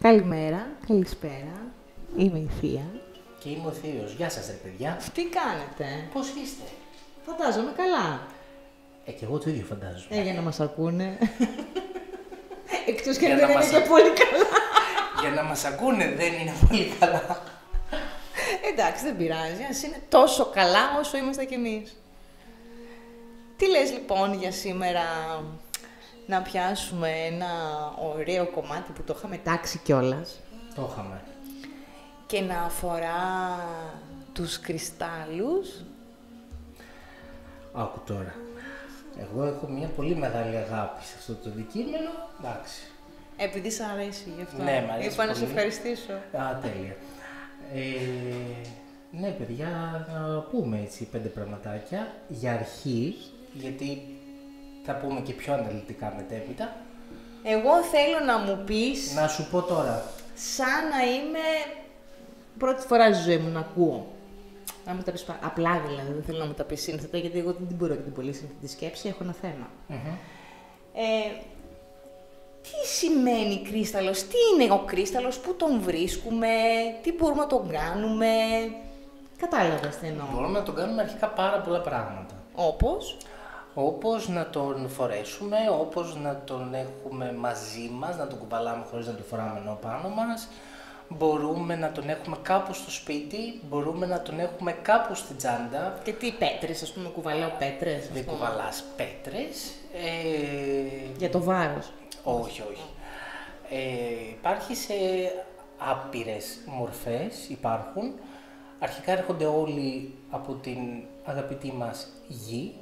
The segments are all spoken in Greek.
Καλημέρα, καλησπέρα. Είμαι η Θεία. Και είμαι ο Θείος. Γεια σας, ρε παιδιά. Τι κάνετε? Πώς είστε? Φαντάζομαι καλά. Και εγώ το ίδιο φαντάζομαι. Για να μας ακούνε. Εκτός και Για αν δεν να είναι μας και πολύ καλά. Για να μας ακούνε δεν είναι πολύ καλά. Εντάξει, δεν πειράζει. Ας είναι τόσο καλά όσο είμαστε κι εμείς. Τι λες λοιπόν για σήμερα να πιάσουμε ένα ωραίο κομμάτι που το είχαμε τάξει κιόλας Το είχαμε. και να αφορά τους κρυστάλλους. Άκου τώρα. Εγώ έχω μια πολύ μεγάλη αγάπη σε αυτό το αντικείμενο. Εντάξει. Επειδή σ' αρέσει γι' αυτό. Ναι, μ' αρέσει Είπα να σε πολύ. ευχαριστήσω. Α, τέλεια. Ναι, παιδιά, να πούμε έτσι 5 πραγματάκια για αρχή, γιατί θα πούμε και πιο αναλυτικά μετέπειτα. Εγώ θέλω να μου πεις, Να σου πω τώρα. σαν να είμαι πρώτη φορά στη ζωή μου να ακούω. Να μου τα πεις απλά δηλαδή, δεν θέλω να μου τα πεις σύνθετα, γιατί εγώ δεν μπορώ και την πολύ σύνθετη σκέψη, έχω ένα θέμα. Τι σημαίνει κρύσταλλος, τι είναι ο κρύσταλλος, πού τον βρίσκουμε, τι μπορούμε να τον κάνουμε. Κατάλαβες τι εννοώ. Μπορούμε να τον κάνουμε αρχικά πάρα πολλά πράγματα. Όπως. Όπως να τον φορέσουμε, όπως να τον έχουμε μαζί μας, να τον κουβαλάμε χωρίς να τον φοράμε ενώ πάνω μας. Μπορούμε να τον έχουμε κάπου στο σπίτι, μπορούμε να τον έχουμε κάπου στην τσάντα. Και τι πέτρες, ας πούμε, κουβαλάω πέτρες. Δεν κουβαλάς πέτρες. Για το βάρος. Όχι, όχι. Υπάρχει σε άπειρες μορφές, υπάρχουν. Αρχικά έρχονται όλοι από την αγαπητή μας γη.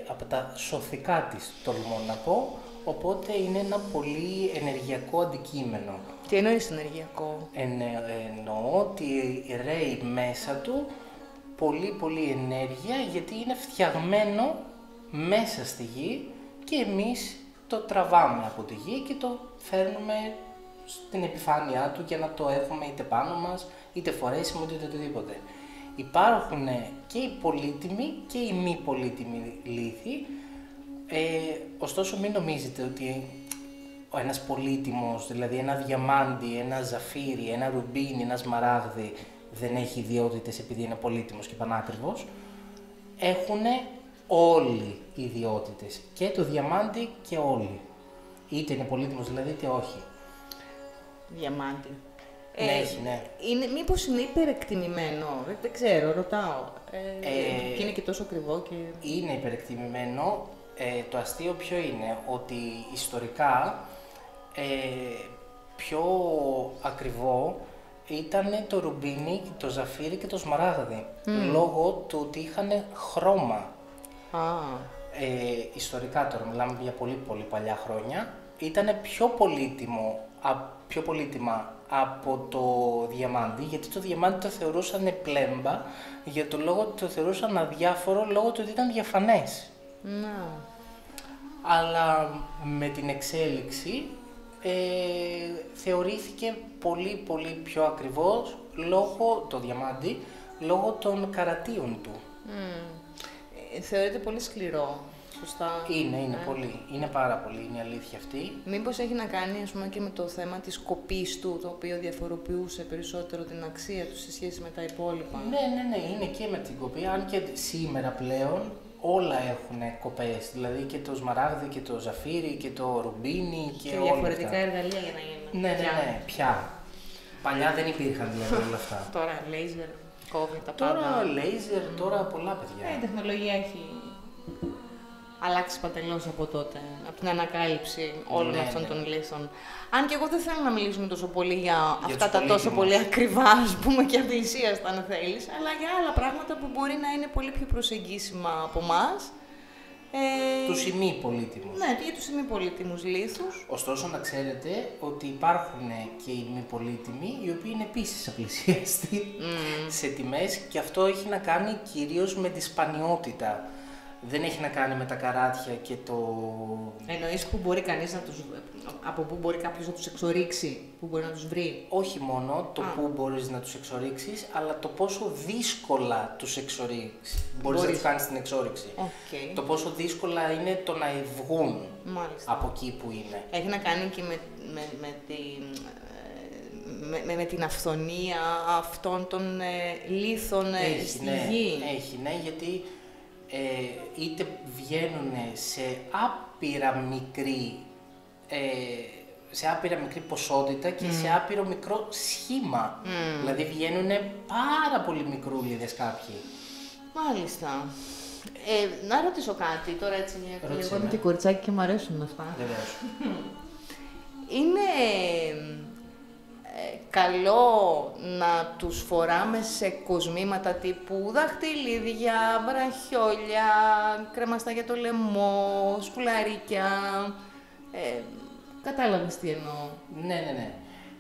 Από τα σωθικά της, τολμώ να πω, οπότε είναι ένα πολύ ενεργειακό αντικείμενο. Τι εννοείς ενεργειακό? Εννοώ ότι ρέει μέσα του πολύ ενέργεια, γιατί είναι φτιαγμένο μέσα στη γη και εμείς το τραβάμε από τη γη και το φέρνουμε στην επιφάνειά του για να το έχουμε είτε πάνω μας, είτε φορέσιμο, είτε οτιδήποτε. Υπάρχουν και οι πολύτιμοι και οι μη πολύτιμοι λίθοι, ωστόσο μην νομίζετε ότι ένας πολύτιμος, δηλαδή ένα διαμάντι, ένα ζαφύρι, ένα ρουμπίνι, ένα σμαράγδι δεν έχει ιδιότητες επειδή είναι πολύτιμος και πανάκριβος. Έχουν όλοι οι ιδιότητες, και το διαμάντι και όλοι. Είτε είναι πολύτιμος δηλαδή είτε όχι. Διαμάντι. Ναι, έχει, ναι. Μήπως είναι υπερεκτιμημένο, δεν ξέρω, ρωτάω. Και είναι και τόσο ακριβό και... Είναι υπερεκτιμημένο. Το αστείο ποιο είναι, ότι ιστορικά πιο ακριβό ήταν το ρουμπίνι, το ζαφύρι και το σμαράγδι, λόγω του ότι είχαν χρώμα. Ιστορικά τώρα, μιλάμε για πολύ παλιά χρόνια, ήταν πιο πολύτιμα από το διαμάντι, γιατί το διαμάντι το θεωρούσαν πλέμπα, για το λόγο ότι το θεωρούσαν αδιάφορο, λόγω του ότι ήταν διαφανές. Να. Αλλά με την εξέλιξη θεωρήθηκε πολύ πιο ακριβώς, λόγω το διαμάντι, λόγω των καρατίων του. Θεωρείται πολύ σκληρό, σωστά. Είναι πολύ, είναι πάρα πολύ, είναι η αλήθεια αυτή. Μήπως έχει να κάνει, ας πούμε, και με το θέμα της κοπής του, το οποίο διαφοροποιούσε περισσότερο την αξία του σε σχέση με τα υπόλοιπα. Ναι, είναι και με την κοπή, αν και σήμερα πλέον όλα έχουν κοπές, δηλαδή και το σμαράγδι και το ζαφύρι και το ρουμπίνι και όλα διαφορετικά αυτά. εργαλεία για να γίνουν. Ναι, πια. Παλιά δεν υπήρχαν δηλαδή όλα αυτά. Τώρα λέιζερ, κόβει τα Τώρα πάντα. λέιζερ, τώρα πολλά παιδιά. Η τεχνολογία έχει αλλάξει παντελώς από τότε, από την ανακάλυψη όλων Ναι, αυτών ναι. των λύσεων. Αν και εγώ δεν θέλω να μιλήσουμε τόσο πολύ για αυτά τους τα τόσο πολύτιμους. πολύ ακριβά, ας πούμε, και απλησίαστα, αν θέλεις, αλλά για άλλα πράγματα που μπορεί να είναι πολύ πιο προσεγγίσιμα από εμάς. Τους ημί πολύτιμους. Ναι, για τους ημιπολίτιμους λίθους. Ωστόσο να ξέρετε ότι υπάρχουν και οι μη πολύτιμοι, οι οποίοι είναι επίσης απλησίαστοι σε τιμές, και αυτό έχει να κάνει κυρίως με τη σπανιότητα. Δεν έχει να κάνει με τα καράτια και το... Εννοείς που μπορεί κανείς να τους... από πού μπορεί κάποιος να τους εξορίξει, πού μπορεί να τους βρει. Όχι μόνο το πού μπορείς να τους εξορίξεις, αλλά το πόσο δύσκολα τους εξορίξεις. Μπορείς να τους κάνεις την εξόριξη. Okay. Το πόσο δύσκολα είναι το να βγουν από εκεί που είναι. Έχει να κάνει και με την αυθονία αυτών των λίθων στη γη. Έχει, ναι, γιατί είτε βγαίνουν σε άπειρα μικρή ποσότητα και σε άπειρο μικρό σχήμα. Δηλαδή βγαίνουν πάρα πολύ μικρούλιδες κάποιοι. Μάλιστα. Να ρωτήσω κάτι τώρα έτσι, εγώ είμαι και κοριτσάκι και μου αρέσουν αυτά. Βεβαίως. Είναι καλό να τους φοράμε σε κοσμήματα τύπου δαχτυλίδια, βραχιόλια, κρεμαστά για το λαιμό, σκουλαρίκια. Κατάλαβες τι εννοώ. Ναι.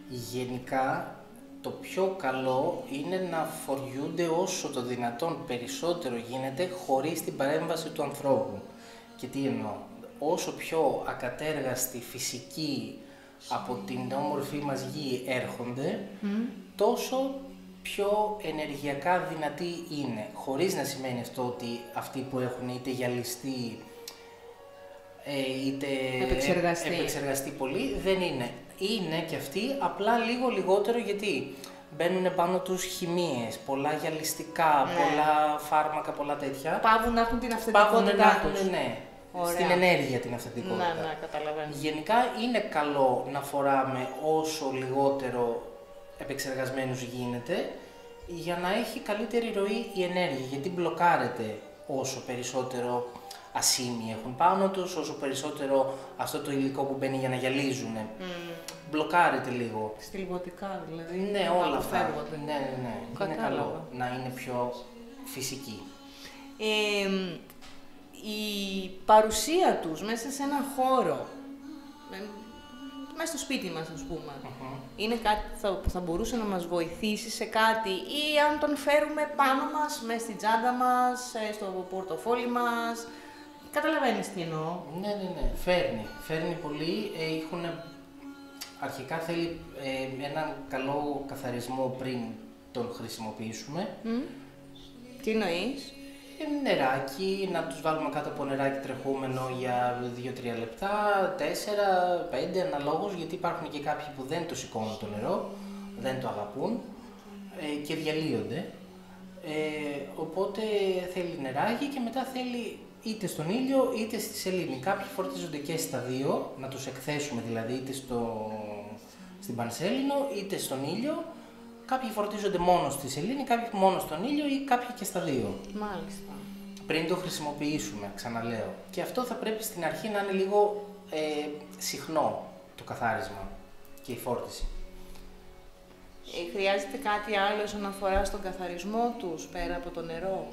Γενικά, το πιο καλό είναι να φοριούνται όσο το δυνατόν περισσότερο γίνεται χωρίς την παρέμβαση του ανθρώπου. Και τι εννοώ, όσο πιο ακατέργαστη φυσική από την όμορφη μας γη έρχονται, τόσο πιο ενεργειακά δυνατοί είναι. Χωρίς να σημαίνει αυτό ότι αυτοί που έχουν είτε γυαλιστεί είτε επεξεργαστεί πολύ, δεν είναι. Είναι και αυτοί, απλά λίγο λιγότερο, γιατί μπαίνουν πάνω τους χημείες, πολλά γυαλιστικά, πολλά φάρμακα, πολλά τέτοια. Πάβουν να έχουν την αυθεντικότητά τους. Ναι. Στην ενέργεια την αυθεντικότητα. Ναι, καταλαβαίνω. Γενικά είναι καλό να φοράμε όσο λιγότερο επεξεργασμένους γίνεται, για να έχει καλύτερη ροή η ενέργεια, γιατί μπλοκάρεται όσο περισσότερο ασήμοι έχουν πάνω τους, όσο περισσότερο αυτό το υλικό που μπαίνει για να γυαλίζουν. Μπλοκάρεται λίγο. Στιλβωτικά δηλαδή. Ναι, όλα αυτά. Ναι. Είναι καλό να είναι πιο φυσική. Η παρουσία τους μέσα σε ένα χώρο, μέσα στο σπίτι μας ας πούμε, είναι κάτι που θα μπορούσε να μας βοηθήσει σε κάτι, ή αν τον φέρουμε πάνω μας, μέσα στην τσάντα μας, στο πορτοφόλι μας. Καταλαβαίνεις τι εννοώ. Ναι. Φέρνει πολύ. Αρχικά θέλει έναν καλό καθαρισμό πριν τον χρησιμοποιήσουμε. Τι εννοείς? Νεράκι, να τους βάλουμε κάτω από νεράκι τρεχούμενο για 2-3 λεπτά, 4-5 αναλόγως, γιατί υπάρχουν και κάποιοι που δεν το σηκώνουν το νερό, δεν το αγαπούν και διαλύονται. Οπότε θέλει νεράκι και μετά θέλει είτε στον ήλιο είτε στη σελήνη. Κάποιοι φορτίζονται και στα δύο, να τους εκθέσουμε δηλαδή είτε στην πανσέλινο είτε στον ήλιο. Κάποιοι φορτίζονται μόνο στη σελήνη, κάποιοι μόνο στον ήλιο ή κάποιοι και στα δύο. Μάλιστα. Πριν το χρησιμοποιήσουμε, ξαναλέω. Και αυτό θα πρέπει στην αρχή να είναι λίγο συχνό το καθάρισμα και η φόρτιση. Χρειάζεται κάτι άλλο όσον αφορά στον καθαρισμό τους, πέρα από το νερό?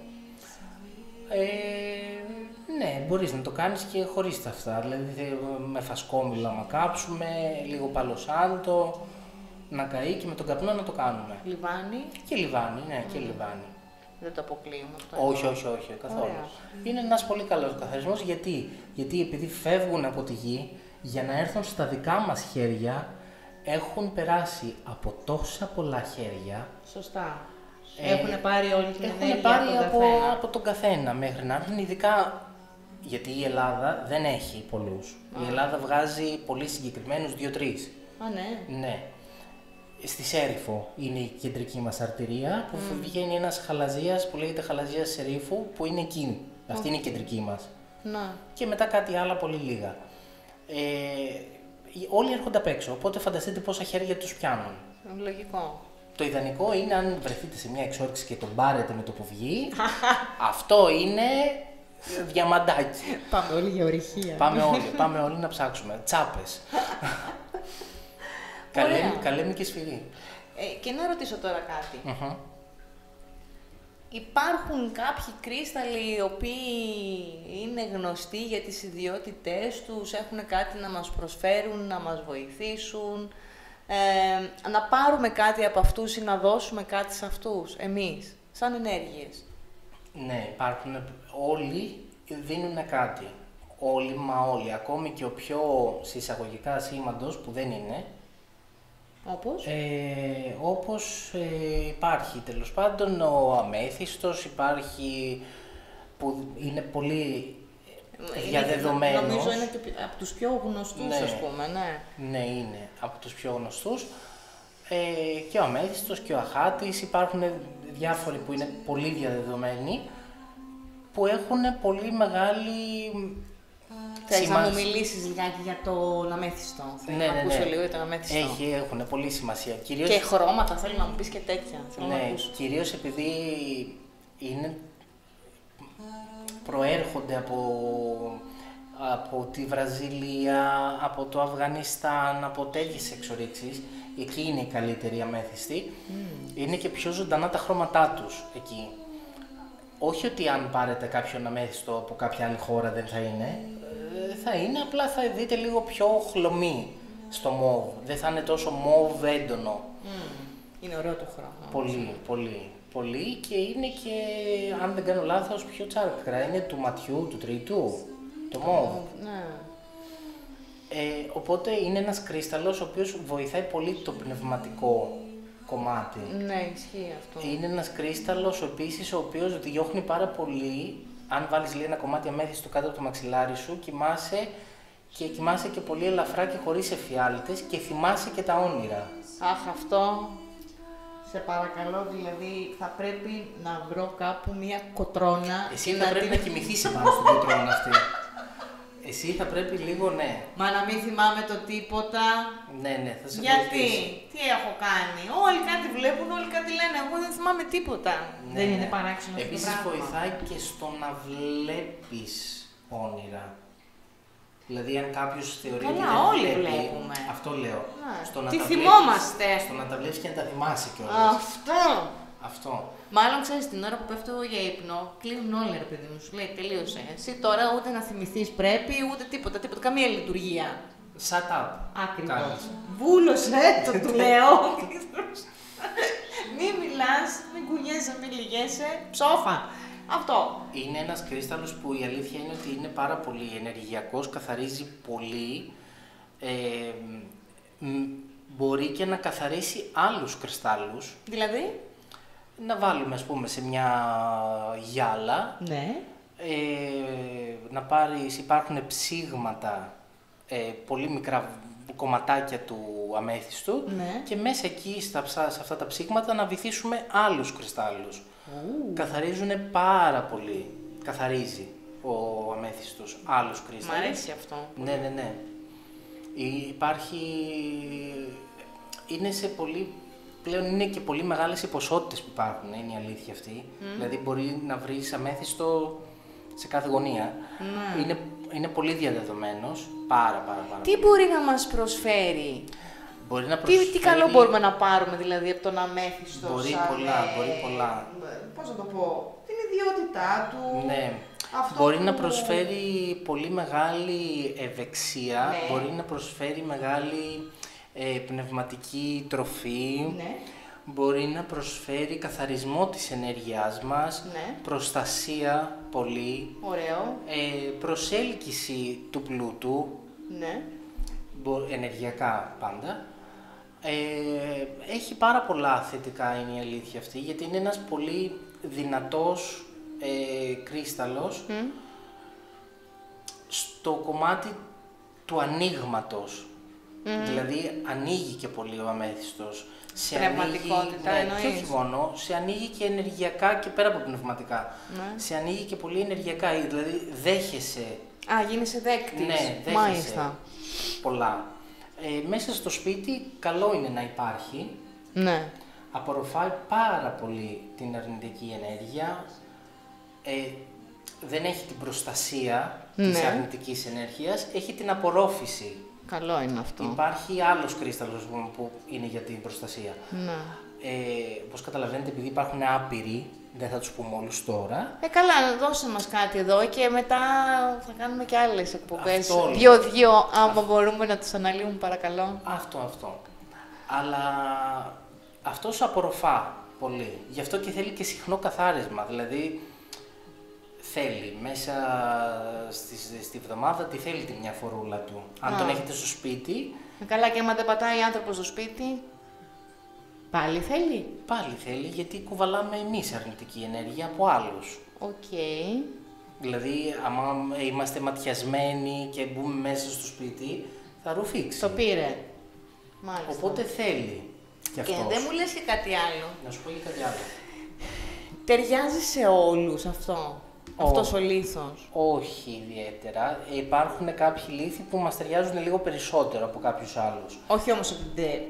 Ναι, μπορείς να το κάνεις και χωρίς τα αυτά. Δηλαδή με φασκόμηλο να κάψουμε, λίγο παλοσάντο, να καεί και με τον καπνό να το κάνουμε. Λιβάνι. Και λιβάνι, ναι, και λιβάνι. Δεν το αποκλείουμε αυτό. Όχι, καθόλου. Ωραία. Είναι ένας πολύ καλός καθαρισμός, γιατί επειδή φεύγουν από τη γη, για να έρθουν στα δικά μας χέρια, έχουν περάσει από τόσα πολλά χέρια. Σωστά. Έχουν πάρει όλη την ενέργεια από τον καθένα μέχρι να έρθουν, ειδικά γιατί η Ελλάδα δεν έχει πολλούς. Η Ελλάδα βγάζει πολύ συγκεκριμένους 2-3. Α, ναι. Ναι. Στη Σέριφο είναι η κεντρική μας αρτηρία, που βγαίνει ένας χαλαζίας που λέγεται χαλαζίας Σερίφου, που είναι εκείνη. Αυτή είναι η κεντρική μας. Να. Και μετά κάτι άλλα πολύ λίγα. Όλοι έρχονται απ' έξω, οπότε φανταστείτε πόσα χέρια τους πιάνουν. Λογικό. Το ιδανικό είναι αν βρεθείτε σε μια εξόρυξη και τον πάρετε με το που βγει, αυτό είναι διαμαντάκι. Πάμε όλοι για ορυχεία. Πάμε όλοι να ψάξουμε. Τσάπες. Καλέμι και σφυρί. Και να ρωτήσω τώρα κάτι. Υπάρχουν κάποιοι κρίσταλοι οι οποίοι είναι γνωστοί για τις ιδιότητές τους, έχουν κάτι να μας προσφέρουν, να μας βοηθήσουν, να πάρουμε κάτι από αυτούς ή να δώσουμε κάτι σε αυτούς, εμείς, σαν ενέργειες? Ναι, υπάρχουν όλοι δίνουν κάτι. Όλοι, μα όλοι, ακόμη και ο πιο συσσαγωγικά σήμαντος που δεν είναι. Όπως? Όπως υπάρχει τέλος πάντων ο αμέθιστος, υπάρχει που είναι πολύ διαδεδομένος. Νομίζω είναι από τους πιο γνωστούς, ναι, ας πούμε, ναι. Ναι, είναι από τους πιο γνωστούς. Και ο αμέθιστος και ο αχάτης, υπάρχουν διάφοροι που είναι πολύ διαδεδομένοι, που έχουν πολύ μεγάλη Θες να μου μιλήσεις λιγάκι για τον αμέθιστο? Θέλω να ακούσω λίγο για τον αμέθιστο. Έχουν πολύ σημασία. Κυρίως... Και χρώματα, θέλω να μου πεις και τέτοια. Ναι, κυρίως επειδή προέρχονται από τη Βραζιλία, από το Αφγανιστάν, από τέτοιες εξορίξεις. Εκεί είναι η καλύτερη αμέθιστη. Είναι και πιο ζωντανά τα χρώματά τους εκεί. Όχι ότι αν πάρετε κάποιον αμέθιστο από κάποια άλλη χώρα δεν θα είναι. Θα είναι, απλά θα δείτε λίγο πιο χλωμή στο μόβ. Δεν θα είναι τόσο μόβ έντονο. Είναι ωραίο το χρώμα. Πολύ, πολύ, πολύ, και είναι και, αν δεν κάνω λάθος, πιο τσάρκρα. Είναι του ματιού, του τρίτου, το μόβ. Ναι. Οπότε είναι ένας κρίσταλλος ο οποίος βοηθάει πολύ το πνευματικό κομμάτι. Ναι, ισχύει αυτό. Είναι ένας κρίσταλλος επίσης ο οποίος διώχνει πάρα πολύ. Αν βάλεις ένα κομμάτι αμέθιστο κάτω από το μαξιλάρι σου, κοιμάσαι και πολύ ελαφρά και χωρίς εφιάλτες και θυμάσαι και τα όνειρα. Αχ, αυτό, σε παρακαλώ, δηλαδή θα πρέπει να βρω κάπου μία κοτρώνα. Εσύ θα πρέπει να κοιμηθείς επάνω στην κοτρώνα αυτή. Εσύ θα πρέπει λίγο, ναι. Μα να μην θυμάμαι το τίποτα. Ναι, θα σε Γιατί, βοηθήσει. τι έχω κάνει? Όλοι κάτι βλέπουν, όλοι κάτι λένε. Εγώ δεν θυμάμαι τίποτα. Ναι, Δεν είναι παράξενο αυτό το Επίσης πράγμα? βοηθάει και στο να βλέπεις όνειρα. Δηλαδή, αν κάποιος θεωρεί ότι Καλά, δεν όλοι βλέπει, βλέπουμε. αυτό λέω. Τι θυμόμαστε? Στο να τα βλέπεις και να τα θυμάσαι κιόλας. Αυτό. Μάλλον ξέρεις, την ώρα που πέφτω για ύπνο, κλείνουν όλα, ρε παιδί μου. Σου λέει τελείωσε. Εσύ τώρα ούτε να θυμηθείς πρέπει, ούτε τίποτα. Καμία λειτουργία. Shut up. Ακριβώς. Κάνεις. Βούλωσε, το του λέω. Μην μιλάς, μην κουνιέσαι, μην λυγέσαι. Ψόφα. Αυτό. Είναι ένας κρίσταλλος που η αλήθεια είναι ότι είναι πάρα πολύ ενεργειακός, καθαρίζει πολύ. Μπορεί και να καθαρίσει άλλους κρυστάλλους. Δηλαδή? Να βάλουμε, ας πούμε, σε μια γυάλα. Ναι. Να πάρεις, υπάρχουν ψήγματα, πολύ μικρά κομματάκια του αμέθιστου, Ναι. και μέσα εκεί σε αυτά τα ψήγματα να βυθίσουμε άλλους κρυστάλλους. Καθαρίζουν πάρα πολύ. Καθαρίζει ο αμέθιστος άλλους κρυστάλλους. Μ' αρέσει αυτό. Ναι. Είναι σε πολύ... Πλέον είναι και πολύ μεγάλες οι ποσότητες που υπάρχουν, είναι η αλήθεια αυτή. Δηλαδή μπορεί να βρεις αμέθιστο σε κάθε γωνία. Είναι πολύ διαδεδομένος, πάρα. Τι μπορεί να μας προσφέρει? Μπορεί να προσφέρει... Τι καλό μπορούμε να πάρουμε δηλαδή από τον αμέθιστο? Μπορεί πολλά. Πώς να το πω? Την ιδιότητά του. Ναι. Αυτό Μπορεί που... να προσφέρει πολύ μεγάλη ευεξία, Ναι. μπορεί να προσφέρει μεγάλη πνευματική τροφή, Ναι. μπορεί να προσφέρει καθαρισμό της ενέργειάς μας, Ναι. προστασία πολύ, Ωραίο. προσέλκυση του πλούτου, Ναι. ενεργειακά πάντα. Έχει πάρα πολλά θετικά, είναι η αλήθεια αυτή, γιατί είναι ένας πολύ δυνατός κρίσταλλος στο κομμάτι του ανοίγματος. Δηλαδή ανοίγει και πολύ ο αμέθιστος. Πνευματικότητα εννοείς? Και όχι μόνο, σε ανοίγει και ενεργειακά και πέρα από πνευματικά. Ναι. Σε ανοίγει και πολύ ενεργειακά, δηλαδή δέχεσαι. Α, γίνεσαι δέκτης. Ναι, δέχεσαι Μάλιστα. πολλά. Μέσα στο σπίτι καλό είναι να υπάρχει. Ναι. Απορροφάει πάρα πολύ την αρνητική ενέργεια. Δεν έχει την προστασία της Ναι. αρνητικής ενέργειας, έχει την απορρόφηση. Καλό είναι αυτό. Υπάρχει άλλος κρίσταλλος που είναι για την προστασία. Ναι. Όπως καταλαβαίνετε, επειδή υπάρχουν άπειροι, δεν θα τους πούμε όλους τώρα. Καλά, δώσε μας κάτι εδώ και μετά θα κάνουμε και άλλες εκπομπές. Αυτό λέω. Δύο-δύο, άμα μπορούμε να τους αναλύουμε, παρακαλώ. Αυτό. Αλλά αυτός απορροφά πολύ. Γι' αυτό και θέλει και συχνό καθάρισμα. Δηλαδή, θέλει. Μέσα στη βδομάδα τη θέλει τη μια φορούλα του. Αν τον έχετε στο σπίτι... Καλά, και άμα δεν πατάει άνθρωπος στο σπίτι, πάλι θέλει. Πάλι θέλει, γιατί κουβαλάμε εμείς αρνητική ενέργεια από άλλους. Οκ. Δηλαδή, άμα είμαστε ματιασμένοι και μπούμε μέσα στο σπίτι, θα ρουφήξει. Το πήρε. Μάλιστα. Οπότε θέλει κι αυτός. Και δεν μου λες και κάτι άλλο. Να σου πω και κάτι άλλο. Ταιριάζει σε όλους αυτό, αυτός ο λίθος? Όχι ιδιαίτερα. Υπάρχουν κάποιοι λίθοι που μας ταιριάζουν λίγο περισσότερο από κάποιους άλλους. Όχι όμως ότι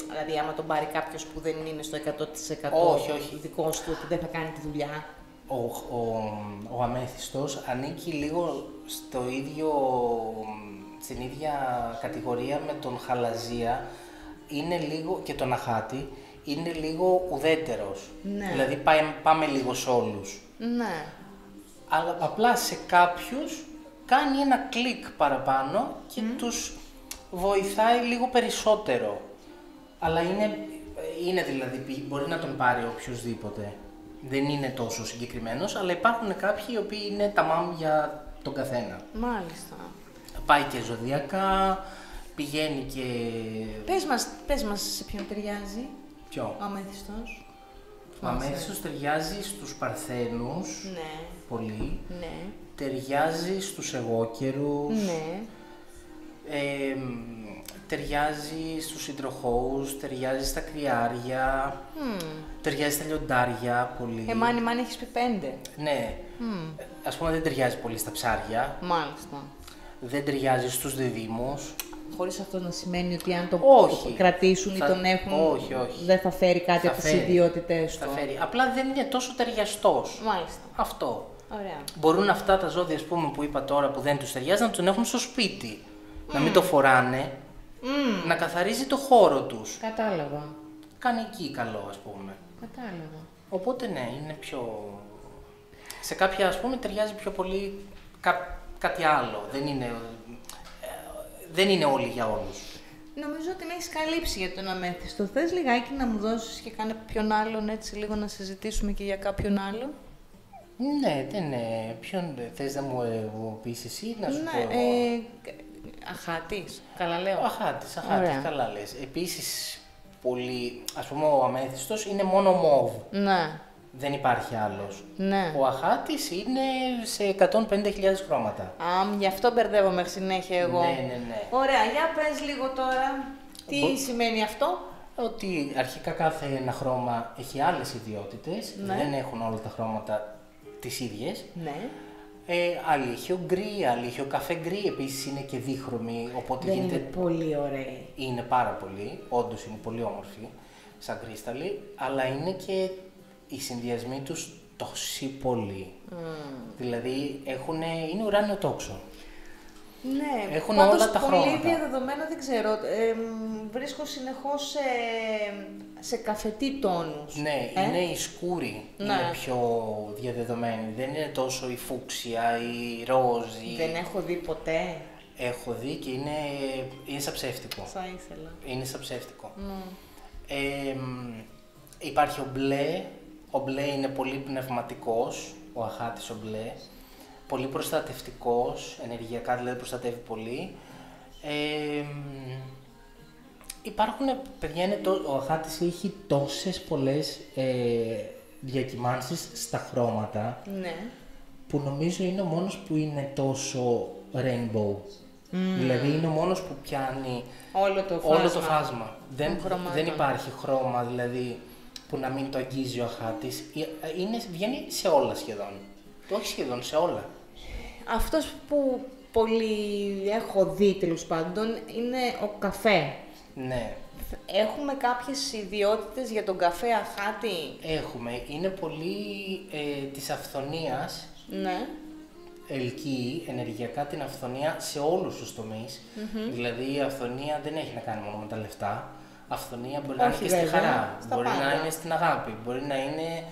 δηλαδή άμα τον πάρει κάποιος που δεν είναι στο 100% όχι. δικός του, ότι δεν θα κάνει τη δουλειά. Ο αμέθιστος ανήκει λίγο στην ίδια κατηγορία με τον χαλαζία, είναι λίγο, και τον αχάτη, είναι λίγο ουδέτερος. Ναι. Δηλαδή πάμε λίγο σε όλους. Ναι. Αλλά απλά σε κάποιους κάνει ένα κλικ παραπάνω και τους βοηθάει λίγο περισσότερο. Αλλά είναι δηλαδή, μπορεί να τον πάρει οποιοδήποτε. Δεν είναι τόσο συγκεκριμένος, αλλά υπάρχουν κάποιοι οι οποίοι είναι τα μάμ για τον καθένα. Μάλιστα. Πάει και ζωδιακά, πηγαίνει και... Πες μας σε ποιον ταιριάζει Ποιο? ο αμέθιστος. Ο αμέθιστος ταιριάζει στους Παρθένους, Ναι. πολύ. Ναι. Ταιριάζει στους εγώκερους. Ναι. Ταιριάζει στους υδροχόους, ταιριάζει στα κρυάρια, ταιριάζει στα λιοντάρια πολύ. Μάνι, έχεις πει 5. Ναι. Ας πούμε δεν ταιριάζει πολύ στα ψάρια, Μάλιστα. δεν ταιριάζει στους διδύμους. Χωρίς αυτό να σημαίνει ότι αν το Όχι. κρατήσουν ή τον έχουν, όχι. δεν θα φέρει κάτι από τις ιδιότητες του. Θα φέρει. Απλά δεν είναι τόσο ταιριαστός. Μάλιστα. Αυτό. Ωραία. Μπορούν αυτά τα ζώδια, ας πούμε, που είπα τώρα, που δεν τους ταιριάζει, να τον έχουν στο σπίτι. Να μην το φοράνε, να καθαρίζει το χώρο τους. Κατάλαβα. Κάνει εκεί καλό, ας πούμε. Κατάλαβα. Οπότε ναι, είναι πιο... Σε κάποια, ας πούμε, ταιριάζει πιο πολύ κάτι άλλο. Δεν είναι όλοι για όλους. Νομίζω ότι με έχεις καλύψει για τον αμέθιστο. Θες λιγάκι να μου δώσεις και κάνα ποιον άλλον, έτσι λίγο να συζητήσουμε και για κάποιον άλλον? Ναι, δεν είναι. Ποιον θες να μου πεις εσύ, να σου πω εγώ. Αχάτης, καλά λέω. Αχάτης, Ωραία. καλά λες. Επίσης, πολύ, ας πούμε, ο αμέθιστος είναι μόνο μόβ. Ναι. Δεν υπάρχει άλλος. Ναι. Ο αχάτης είναι σε 150.000 χρώματα. Γι' αυτό μπερδεύομαι συνέχεια εγώ. Ναι. Ωραία, για πες λίγο τώρα. Τι σημαίνει αυτό? Ότι αρχικά κάθε ένα χρώμα έχει άλλες ιδιότητες. Ναι. Δεν έχουν όλα τα χρώματα τις ίδιες. Ναι. Άλλη έχει ο γκρι, άλλη έχει ο καφέ γκρι, επίσης είναι και δίχρωμη, οπότε Δεν γίνεται... είναι πολύ ωραίοι. Είναι πάρα πολύ, όντως είναι πολύ όμορφη, σαν κρίσταλοι, αλλά είναι και οι συνδυασμοί τους τόσοι πολλοί. Δηλαδή είναι ουράνιο τόξο. Ναι, Έχουν πάντως όλα τα πολύ χρώματα. διαδεδομένα δεν ξέρω. Βρίσκω συνεχώς σε καφετή τόνους. Ναι, είναι η σκούρη, Ναι. είναι πιο διαδεδομένη. Δεν είναι τόσο η φούξια, η ρόζη. Δεν έχω δει ποτέ. Έχω δει και είναι σαν ψεύτικο. Θα ήθελα. Είναι σαν ψεύτικο. Υπάρχει ο μπλε. Ο μπλε είναι πολύ πνευματικός, ο αχάτης ο μπλε. Πολύ προστατευτικός, ενεργειακά δηλαδή προστατεύει πολύ. Υπάρχουν, παιδιά, ο αχάτης έχει τόσες πολλές διακυμάνσεις στα χρώματα, Ναι. που νομίζω είναι ο μόνος που είναι τόσο rainbow. Δηλαδή είναι ο μόνος που πιάνει Όλο το φάσμα. χρωμάτων. Δεν υπάρχει χρώμα δηλαδή που να μην το αγγίζει ο αχάτης. Βγαίνει σε όλα σχεδόν. Όχι σχεδόν, σε όλα. Αυτός που πολύ έχω δει τέλος πάντων είναι ο καφέ. Ναι. Έχουμε κάποιες ιδιότητες για τον καφέ αχάτη. Έχουμε. Είναι πολύ της αυθονίας. Ναι. Ελκύει ενεργειακά την αυθονία σε όλους τους τομείς. Δηλαδή η αυθονία δεν έχει να κάνει μόνο με τα λεφτά. Αυθονία μπορεί να είναι και στη βέβαια, χαρά, στα μπορεί πάντα. να είναι στην αγάπη, μπορεί να είναι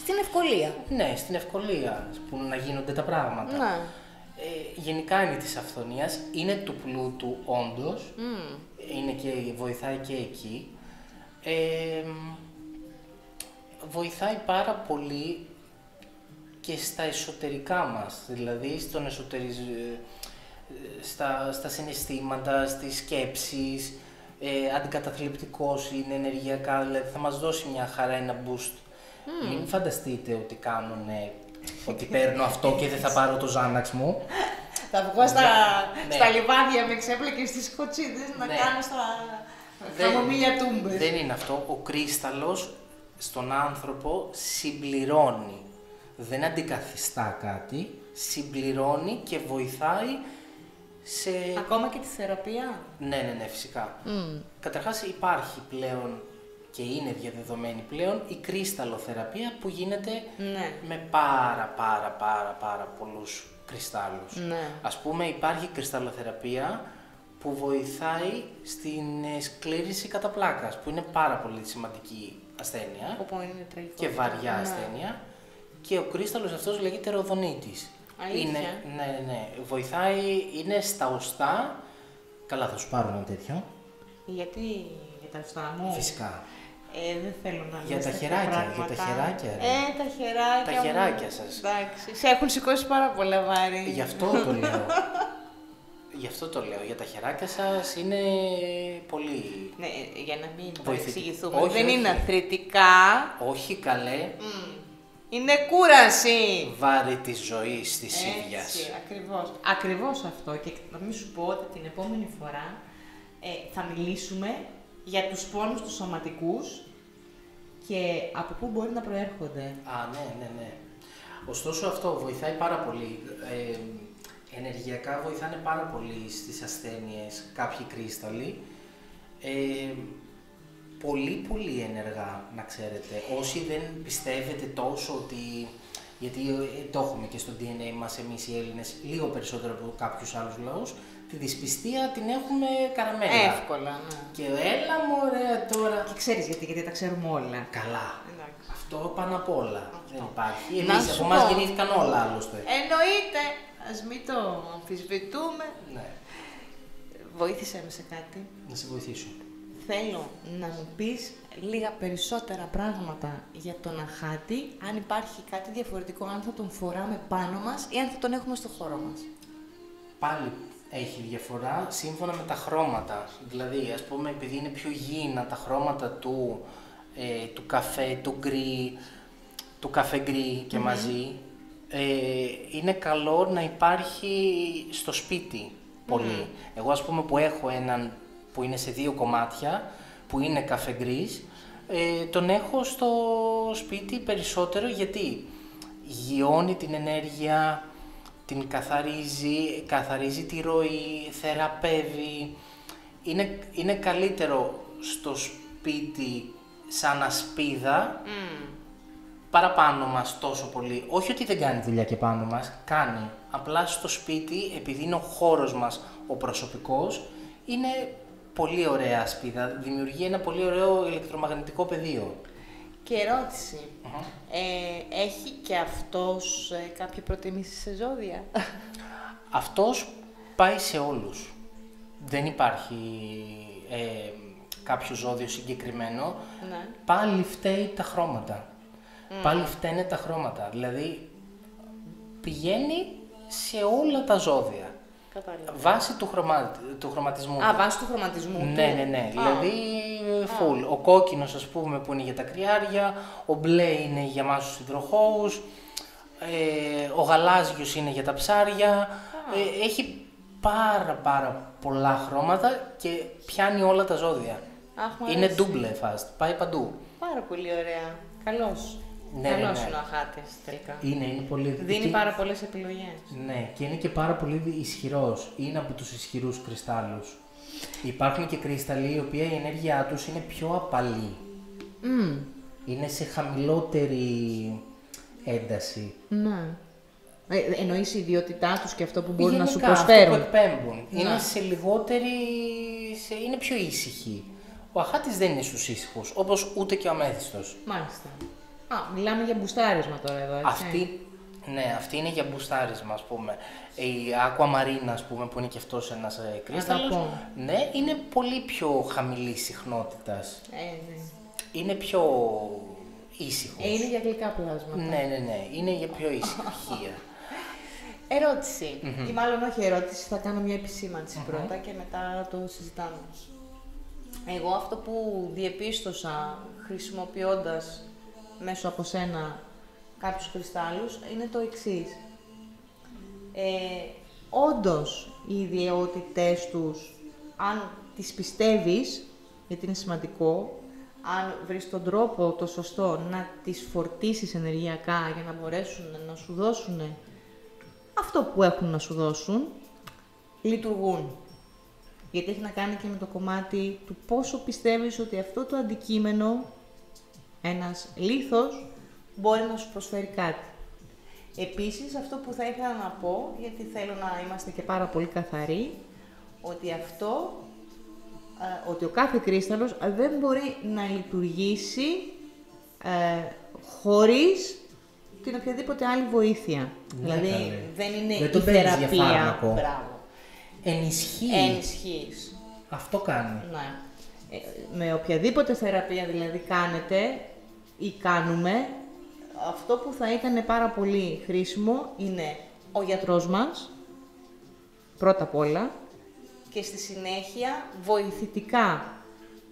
Στην ευκολία. ναι, στην ευκολία που να γίνονται τα πράγματα. Ναι. Γενικά είναι της αυθονίας, είναι του πλούτου όντως, είναι και, βοηθάει και εκεί. Βοηθάει πάρα πολύ και στα εσωτερικά μας, δηλαδή στα συναισθήματα, στις σκέψεις, αντικαταθλιπτικός είναι ενεργειακά, δηλαδή θα μας δώσει μια χαρά, ένα boost. Μην φανταστείτε ότι ότι παίρνω αυτό και δεν θα πάρω το Xanax μου. Θα βγω στα λιβάδια με ξέπλεκες στις κοτσίδες να κάνω στα χαμομήλια τούμπες. Δεν είναι αυτό. Ο κρίσταλος στον άνθρωπο συμπληρώνει. Δεν αντικαθιστά κάτι, συμπληρώνει και βοηθάει σε... Ακόμα και τη θεραπεία. Ναι, φυσικά. Καταρχάς υπάρχει πλέον και είναι διαδεδομένη πλέον η κρίσταλοθεραπεία που γίνεται με πάρα πολλούς κρυστάλλους. Ναι. Ας πούμε υπάρχει κρυσταλλοθεραπεία που βοηθάει στην σκλήρυνση κατά πλάκας, που είναι πάρα πολύ σημαντική ασθένεια και βαριά ασθένεια, και ο κρύσταλλος αυτός λέγεται ροδονίτης. Αλήθεια. Ναι, βοηθάει, είναι στα οστά. Καλά, θα σου πάρω ένα τέτοιο. Γιατί για τα οστά μου. Φυσικά. Δεν θέλω να για τα χεράκια, τα χεράκια. Τα χεράκια. Τα χεράκια σας. Εντάξει, σε έχουν σηκώσει πάρα πολλά βάρη. Γι' αυτό το λέω. Γι' αυτό το λέω. Για τα χεράκια σας είναι πολύ... Ναι, για να μην εξηγηθούμε. Όχι, δεν είναι αθλητικά. Όχι καλέ. Είναι κούραση. Βάρη της ζωής, της ίδιας. Έτσι, ακριβώς αυτό. Και να μην σου πω ότι την επόμενη φορά θα μιλήσουμε για τους πόνους τους σωματικούς και από πού μπορεί να προέρχονται. Ναι. Ωστόσο αυτό βοηθάει πάρα πολύ. Ενεργειακά βοηθάνε πάρα πολύ στις ασθένειες κάποιοι κρύσταλλοι. Πολύ ενεργά, να ξέρετε. Όσοι δεν πιστεύετε τόσο ότι... Γιατί το έχουμε και στο DNA μας εμείς οι Έλληνες λίγο περισσότερο από κάποιους άλλους λαούς, τη δυσπιστία την έχουμε καραμέλα. Εύκολα, ναι. Και έλα μωρέ τώρα... Και ξέρεις γιατί τα ξέρουμε όλα. Καλά. Εντάξει. Αυτό πάνω απ' όλα. Δεν υπάρχει. Εμείς από εμάς γεννήθηκαν όλα άλλωστε. Εννοείται. Ας μην το αμφισβητούμε. Ναι. Βοήθησέ με σε κάτι. Να σε βοηθήσω. Θέλω να μου πεις λίγα περισσότερα πράγματα για τον αχάτη, αν υπάρχει κάτι διαφορετικό, αν θα τον φοράμε πάνω μας ή αν θα τον έχουμε στο χώρο μας. Πάλι έχει διαφορά σύμφωνα με τα χρώματα. Δηλαδή, ας πούμε, επειδή είναι πιο γήινα τα χρώματα του καφέ, του καφέ γκρι και μαζί, είναι καλό να υπάρχει στο σπίτι πολύ. Εγώ, ας πούμε, που έχω έναν που είναι σε 2 κομμάτια, που είναι καφέ γκρις, τον έχω στο σπίτι περισσότερο γιατί γιώνει την ενέργεια, την καθαρίζει τη ροή, θεραπεύει. Είναι καλύτερο στο σπίτι σαν ασπίδα, παραπάνω μας τόσο πολύ. Όχι ότι δεν κάνει δουλειά και πάνω μας, κάνει. Απλά στο σπίτι, επειδή είναι ο χώρος μας ο προσωπικός, είναι πολύ ωραία ασπίδα. Δημιουργεί ένα πολύ ωραίο ηλεκτρομαγνητικό πεδίο. Και ερώτηση. Έχει και αυτός κάποια προτίμηση σε ζώδια? Αυτός πάει σε όλους. Δεν υπάρχει κάποιο ζώδιο συγκεκριμένο. Ναι. Πάλι φταίει τα χρώματα. Πάλι φταίνε τα χρώματα. Δηλαδή πηγαίνει σε όλα τα ζώδια. Κατάλαβα. Βάσει του χρωματισμού. Βάσει του χρωματισμού. Ναι. Δηλαδή, full. Ο κόκκινος, ας πούμε, που είναι για τα κρυάρια, ο μπλε είναι για εμάς τους υδροχόους, ο γαλάζιος είναι για τα ψάρια. Έχει πάρα πολλά χρώματα και πιάνει όλα τα ζώδια. Είναι ντούμπλε fast, πάει παντού. Πάρα πολύ ωραία. Καλός. Ναι. Είναι ο αχάτης τελικά. Είναι πολύ... Δίνει πάρα πολλές επιλογές. Ναι, και είναι και πάρα πολύ ισχυρός. Είναι από τους ισχυρούς κρυστάλλους. Υπάρχουν και κρυσταλλοί οι οποίοι η ενέργειά τους είναι πιο απαλή. Είναι σε χαμηλότερη ένταση. Ναι. Εννοείς η ιδιότητά τους και αυτό που μπορούν γενικά, να σου προσφέρουν. Αυτό που εκπέμπουν. Είναι σε λιγότερη... είναι πιο ήσυχοι. Ο αχάτης δεν είναι στους ήσυχους, όπως ούτε και ο αμέθιστος. Μάλιστα. Μιλάμε για μπουστάρισμα τώρα εδώ, έτσι. Αυτή είναι για μπουστάρισμα, ας πούμε. Η Aquamarina, ας πούμε, που είναι και αυτός ένας κρύσταλλος, ναι, είναι πολύ πιο χαμηλής συχνότητας. Ναι. Είναι πιο ήσυχος. Είναι για γλυκά πλάσματα. Ναι, είναι για πιο ησυχία. Ερώτηση. Ή μάλλον όχι ερώτηση, θα κάνω μια επισήμανση πρώτα και μετά το συζητάμε. Εγώ αυτό που διεπίστωσα χρησιμοποιώντας μέσω από σένα κάποιους κρυστάλλους είναι το εξής. Όντως, οι ιδιαιότητές τους, αν τις πιστεύεις, γιατί είναι σημαντικό, αν βρεις τον τρόπο το σωστό να τις φορτίσεις ενεργειακά για να μπορέσουν να σου δώσουν αυτό που έχουν να σου δώσουν, λειτουργούν. Γιατί έχει να κάνει και με το κομμάτι του πόσο πιστεύεις ότι αυτό το αντικείμενο, ένας λίθος, μπορεί να σου προσφέρει κάτι. Επίσης, αυτό που θα ήθελα να πω, γιατί θέλω να είμαστε και πάρα πολύ καθαροί, ότι ο κάθε κρύσταλλος δεν μπορεί να λειτουργήσει χωρίς την οποιαδήποτε άλλη βοήθεια. Δηλαδή, δεν είναι η θεραπεία. Μπράβο. Ενισχύεις. Αυτό κάνει. Ναι. Με οποιαδήποτε θεραπεία δηλαδή κάνετε ή κάνουμε, αυτό που θα ήταν πάρα πολύ χρήσιμο είναι ο γιατρός μας, πρώτα απ' όλα, και στη συνέχεια βοηθητικά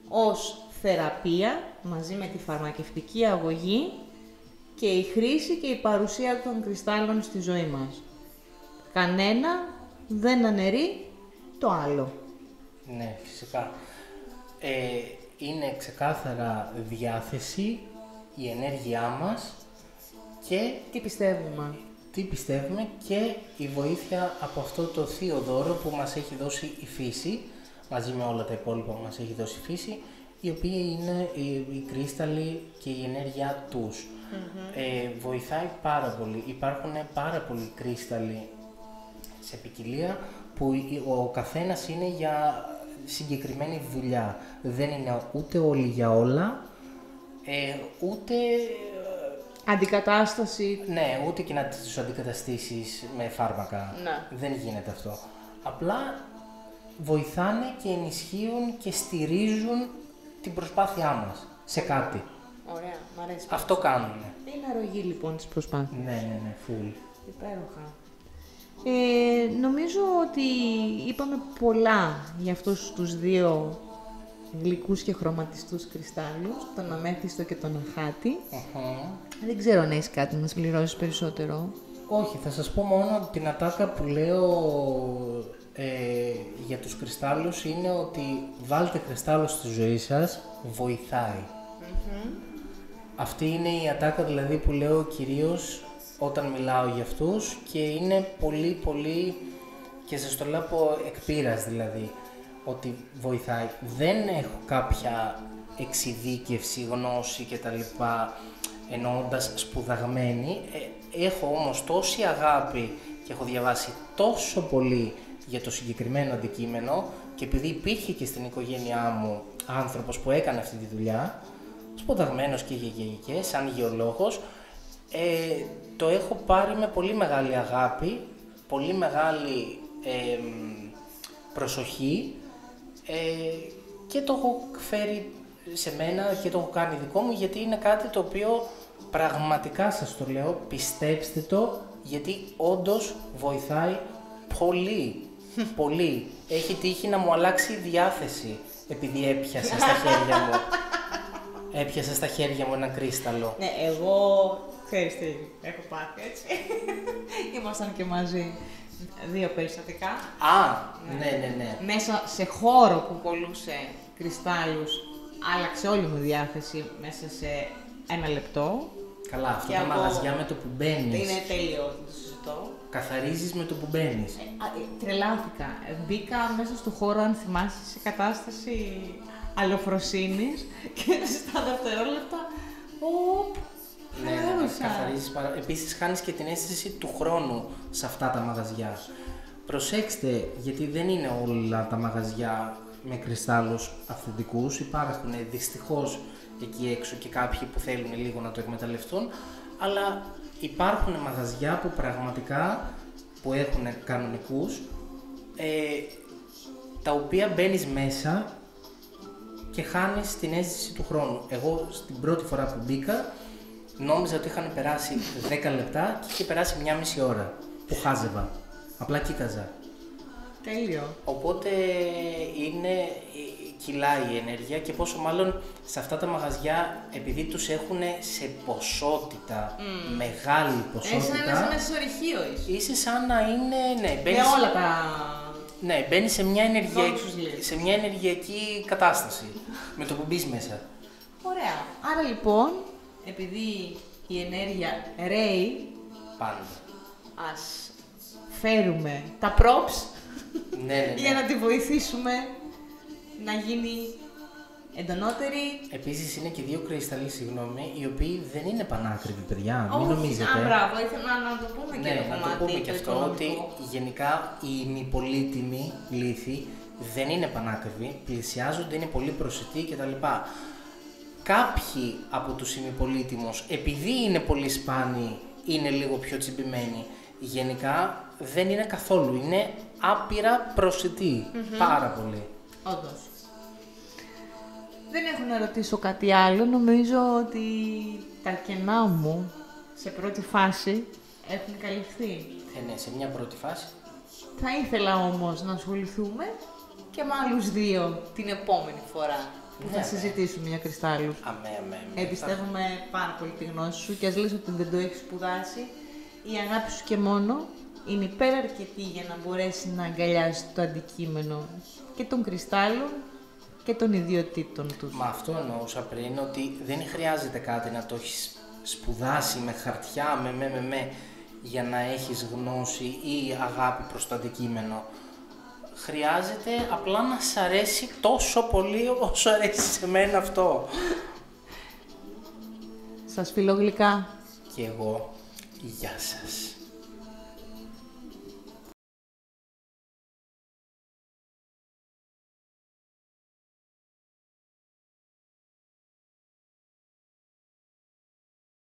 ως θεραπεία, μαζί με τη φαρμακευτική αγωγή και η χρήση και η παρουσία των κρυστάλλων στη ζωή μας. Κανένα δεν αναιρεί το άλλο. Ναι, φυσικά. Είναι ξεκάθαρα διάθεση, η ενέργειά μας και τι πιστεύουμε και η βοήθεια από αυτό το θείο δώρο που μας έχει δώσει η φύση, μαζί με όλα τα υπόλοιπα που μας έχει δώσει η φύση, οι οποίοι είναι οι κρύσταλλοι και η ενέργειά τους. Βοηθάει πάρα πολύ. Υπάρχουν πάρα πολλοί κρύσταλλοι σε ποικιλία που ο καθένας είναι για συγκεκριμένη δουλειά. Δεν είναι ούτε όλοι για όλα, ούτε... Αντικατάσταση. Ναι, ούτε και να τους αντικαταστήσεις με φάρμακα. Ναι. Δεν γίνεται αυτό. Απλά βοηθάνε και ενισχύουν και στηρίζουν την προσπάθειά μας σε κάτι. Ωραία, μ' αρέσει. Αυτό κάνουν. Είναι αρρωγή λοιπόν της προσπάθειας. Ναι, full. Υπέροχα. Νομίζω ότι είπαμε πολλά για αυτούς τους δύο γλυκούς και χρωματιστούς κρυστάλλους, τον αμέθιστο και τον αχάτη. Δεν ξέρω αν έχεις κάτι να μας πληρώσεις περισσότερο. Όχι, θα σας πω μόνο την ατάκα που λέω για τους κρυστάλλους είναι ότι βάλτε κρυστάλλο στη ζωή σας, βοηθάει. Αυτή είναι η ατάκα δηλαδή που λέω κυρίως όταν μιλάω για αυτούς και είναι πολύ πολύ και σας το λέω από εκπείρας δηλαδή ότι βοηθάει. Δεν έχω κάποια εξειδίκευση, γνώση κτλ. Εννοώντας σπουδαγμένη, έχω όμως τόση αγάπη και έχω διαβάσει τόσο πολύ για το συγκεκριμένο αντικείμενο και επειδή υπήρχε και στην οικογένειά μου άνθρωπος που έκανε αυτή τη δουλειά, σπουδαγμένος και γεγεγικές, σαν γεωλόγος, το έχω πάρει με πολύ μεγάλη αγάπη, πολύ μεγάλη προσοχή και το έχω φέρει σε μένα και το έχω κάνει δικό μου γιατί είναι κάτι το οποίο πραγματικά σας το λέω, πιστέψτε το γιατί όντως βοηθάει πολύ, πολύ. Έχει τύχει να μου αλλάξει η διάθεση επειδή έπιασα στα χέρια μου. Έπιασα στα χέρια μου ένα κρύσταλλο. Ναι, εγώ ξέρεις τι έχω πάθει, έτσι. Ήμασταν και μαζί. 2 περιστατικά. Ναι. Μέσα σε χώρο που πολλούσε κρυστάλλους, άλλαξε όλη μου διάθεση μέσα σε 1 λεπτό. Καλά, αυτά τα μαγαζιά με το που μπαίνεις. Είναι τέλειο, δεν το συζητώ. Καθαρίζεις με το που μπαίνεις. Τρελάθηκα. Μπήκα μέσα στο χώρο, αν θυμάσαι, σε κατάσταση αλλοφροσύνης και στα δευτερόλεπτα, Ναι, καθαρίζεις Επίσης χάνεις και την αίσθηση του χρόνου σε αυτά τα μαγαζιά. Προσέξτε, γιατί δεν είναι όλα τα μαγαζιά με κρυστάλλους αυθεντικούς. Υπάρχουν δυστυχώς εκεί έξω και κάποιοι που θέλουν λίγο να το εκμεταλλευτούν, αλλά υπάρχουν μαγαζιά που πραγματικά που έχουν κανονικούς, τα οποία μπαίνεις μέσα και χάνεις την αίσθηση του χρόνου. Εγώ στην πρώτη φορά που μπήκα Νόμιζα ότι είχαν περάσει 10 λεπτά και είχε περάσει 1,5 ώρα που χάζευα. Απλά κοίταζα. Τέλειο. Οπότε κυλάει η ενέργεια και πόσο μάλλον σε αυτά τα μαγαζιά, επειδή τους έχουν σε ποσότητα, μεγάλη ποσότητα. Σαν να είσαι μέσα στο ορυχείο είσαι σαν να είναι, ναι, με όλα τα... Ναι, μπαίνεις σε μια ενεργειακή κατάσταση με το που μπεις μέσα. Ωραία. Άρα λοιπόν, επειδή η ενέργεια ρέει, Πάντα. ας φέρουμε τα props Ναι. για να τη βοηθήσουμε να γίνει εντονότερη. Επίσης είναι και 2 κρυσταλλοί, συγγνώμη, οι οποίοι δεν είναι πανάκριβοι, παιδιά. Μην Όχι, νομίζετε. μπράβο, ήθελα να το πούμε και το να κομμάτι. το πούμε και αυτό, οικονομικό. ότι γενικά οι ημιπολίτιμοι λίθοι δεν είναι πανάκριβοι, πλησιάζονται, είναι πολύ προσιτοί κτλ. Κάποιοι από τους ημιπολίτιμους, επειδή είναι πολύ σπάνιοι, είναι λίγο πιο τσιμπημένοι. Γενικά δεν είναι καθόλου, είναι άπειρα προσιτοί, πάρα πολύ. Όντως. Δεν έχω να ρωτήσω κάτι άλλο. Νομίζω ότι τα κενά μου σε πρώτη φάση έχουν καλυφθεί. Ναι, σε μια πρώτη φάση. Θα ήθελα όμως να ασχοληθούμε και με άλλους 2 την επόμενη φορά που θα συζητήσουμε για κρυστάλλους. Αμέ. Εμπιστεύομαι πάρα πολύ τη γνώση σου και ας λες ότι δεν το έχεις σπουδάσει. Η αγάπη σου και μόνο είναι υπεραρκετή για να μπορέσει να αγκαλιάσει το αντικείμενο και των κρυστάλλων και των ιδιωτήτων τους. Μα αυτό εννοούσα πριν, ότι δεν χρειάζεται κάτι να το έχεις σπουδάσει με χαρτιά, με, για να έχεις γνώση ή αγάπη προς το αντικείμενο. Χρειάζεται απλά να σ' αρέσει τόσο πολύ όσο αρέσει σε μένα αυτό. Σας φιλώ γλυκά. Και εγώ, γεια σας.